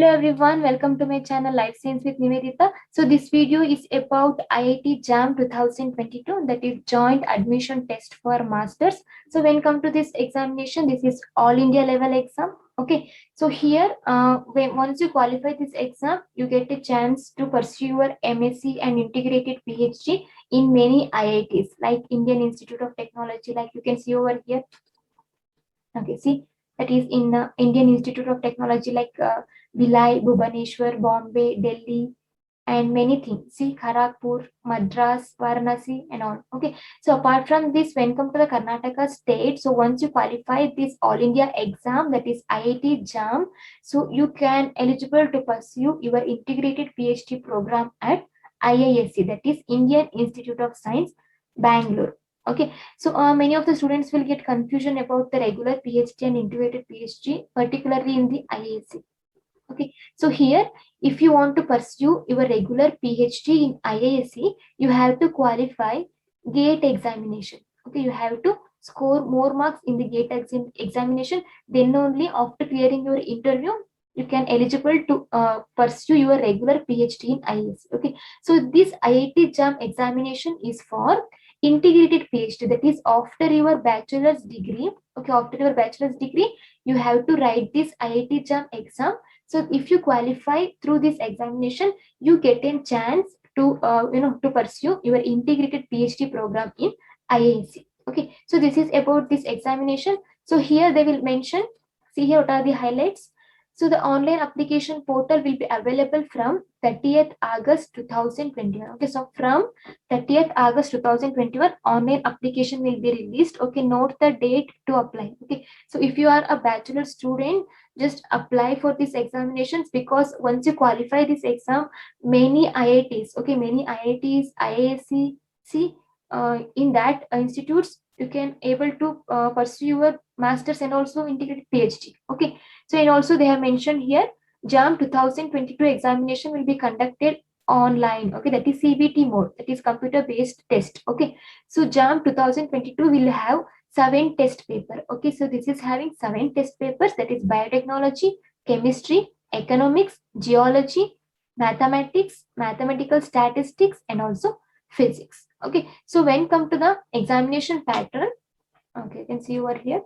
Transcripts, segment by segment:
Hello everyone, welcome to my channel Life Science with Nivedita. So this video is about IIT JAM 2022, that is Joint Admission Test for Masters. So when come to this examination, this is all India level exam. Okay, so here once you qualify this exam, you get a chance to pursue your MSc and integrated PhD in many IITs like Indian Institute of Technology, like you can see over here. Okay, see, that is in Indian Institute of Technology like Bhilai, Bhubaneswar, Bombay, Delhi, and many things. See, Kharagpur, Madras, Varanasi, and all. Okay, so apart from this, when come to the Karnataka state, so once you qualify this All India exam, that is IIT JAM, so you can eligible to pursue your integrated PhD program at IISc, that is Indian Institute of Science, Bangalore. Okay, so many of the students will get confusion about the regular PhD and integrated PhD, particularly in the IISc. Okay, so here, if you want to pursue your regular PhD in IISc, you have to qualify GATE examination. Okay, you have to score more marks in the GATE examination. Then only after clearing your interview, you can eligible to pursue your regular PhD in IISc. Okay, so this IIT JAM examination is for integrated PhD. That is after your bachelor's degree. Okay, after your bachelor's degree, you have to write this IIT JAM exam. So if you qualify through this examination, you get a chance to to pursue your integrated PhD program in IISc. Okay, so this is about this examination. So here they will mention, see here what are the highlights. So the online application portal will be available from 30th August 2021. Okay, so from 30th August 2021, online application will be released. Okay, note the date to apply. Okay, so if you are a bachelor student, just apply for these examinations, because once you qualify this exam, many IITs, okay, many IITs, IISc, see, in that institutes, you can able to pursue your masters and also integrated PhD. Okay, so and also they have mentioned here, JAM 2022 examination will be conducted online. Okay, that is CBT mode, that is computer based test. Okay, so JAM 2022 will have 7 test paper. Okay, so this is having 7 test papers, that is biotechnology, chemistry, economics, geology, mathematics, mathematical statistics, and also physics. Okay, so when come to the examination pattern, okay, you can see over here.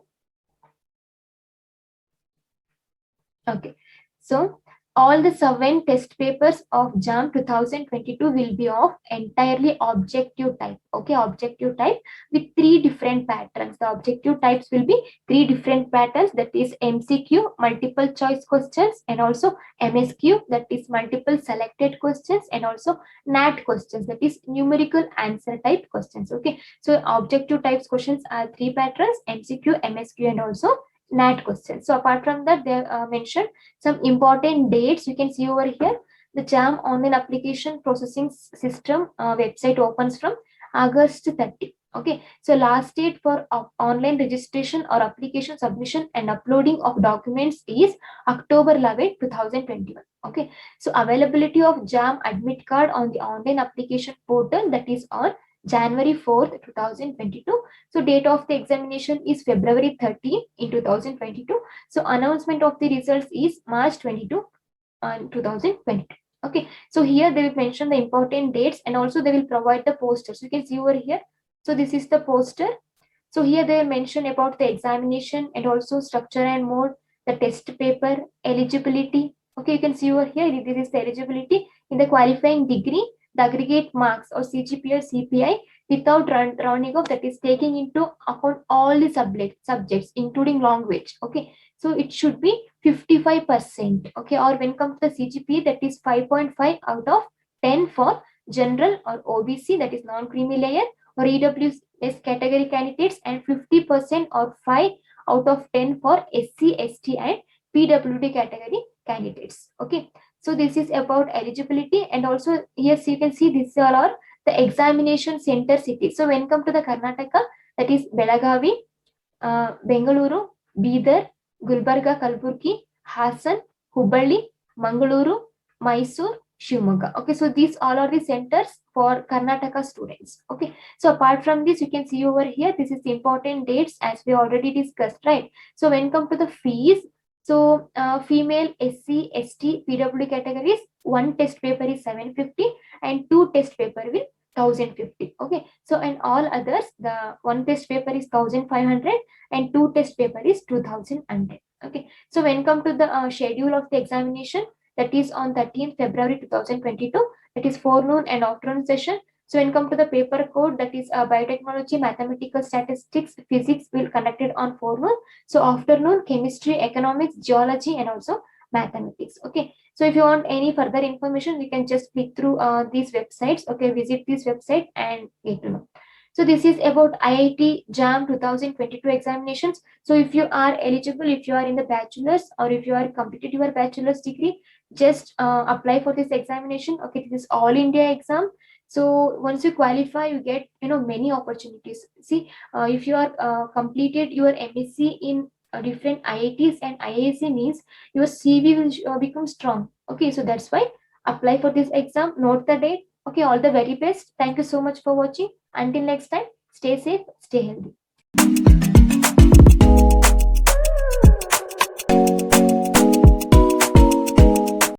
Okay, so all the 7 test papers of JAM 2022 will be of entirely objective type. Okay, objective type with 3 different patterns. The objective types will be 3 different patterns, that is MCQ, multiple choice questions, and also MSQ, that is multiple selected questions, and also NAT questions, that is numerical answer type questions. Okay, so objective types questions are 3 patterns: MCQ, MSQ, and also NAT questions. So apart from that, they mentioned some important dates. You can see over here, the JAM online application processing system website opens from August 30. Okay, so last date for online registration or application submission and uploading of documents is October 11, 2021. Okay, so availability of JAM admit card on the online application portal, that is on January 4th, 2022. So date of the examination is February 30 in 2022. So announcement of the results is March 22 2022. Okay, so here they will mention the important dates, and also they will provide the posters. You can see over here. So this is the poster. So here they mention about the examination and also structure and mode, the test paper, eligibility. Okay, you can see over here, this is the eligibility in the qualifying degree, the aggregate marks or CGPA or CPI without rounding off, that is taking into account all the subjects including language. Okay, so it should be 55%. Okay, or when comes to the CGPA, that is 5.5 out of 10 for general or OBC, that is non-creamy layer, or EWS category candidates, and 50% or 5 out of 10 for SC, ST, and PWD category candidates. Okay, so this is about eligibility, and also here you can see this all are the examination center cities. So when come to the Karnataka, that is Belagavi, Bengaluru, Bidar, Gulbarga, Kalburgi, Hassan, Hubballi, Mangaluru, Mysore, Shimoga. Okay, so these all are the centers for Karnataka students. Okay, so apart from this, you can see over here, this is the important dates as we already discussed, right? So when come to the fees, So female SC, ST, PW categories, one test paper is 750 and two test paper will 1050. Okay, so and all others, the one test paper is 1500 and two test paper is 2100. Okay, so when come to the schedule of the examination, that is on 13th February 2022, that is forenoon and afternoon session. So when come to the paper code, that is biotechnology, mathematical statistics, physics will conducted on forenoon. So afternoon, chemistry, economics, geology, and also mathematics. Okay. So if you want any further information, you can just click through these websites. Okay, visit this website and get to know. So this is about IIT JAM 2022 examinations. So if you are eligible, if you are in the bachelor's or if you are completed your bachelor's degree, just apply for this examination. Okay, this is all India exam. So once you qualify, you get many opportunities. See, if you are completed your MSc in different IITs and IISc means your CV will become strong. Okay, so that's why apply for this exam. Note the date. Okay, all the very best. Thank you so much for watching. Until next time, stay safe, stay healthy.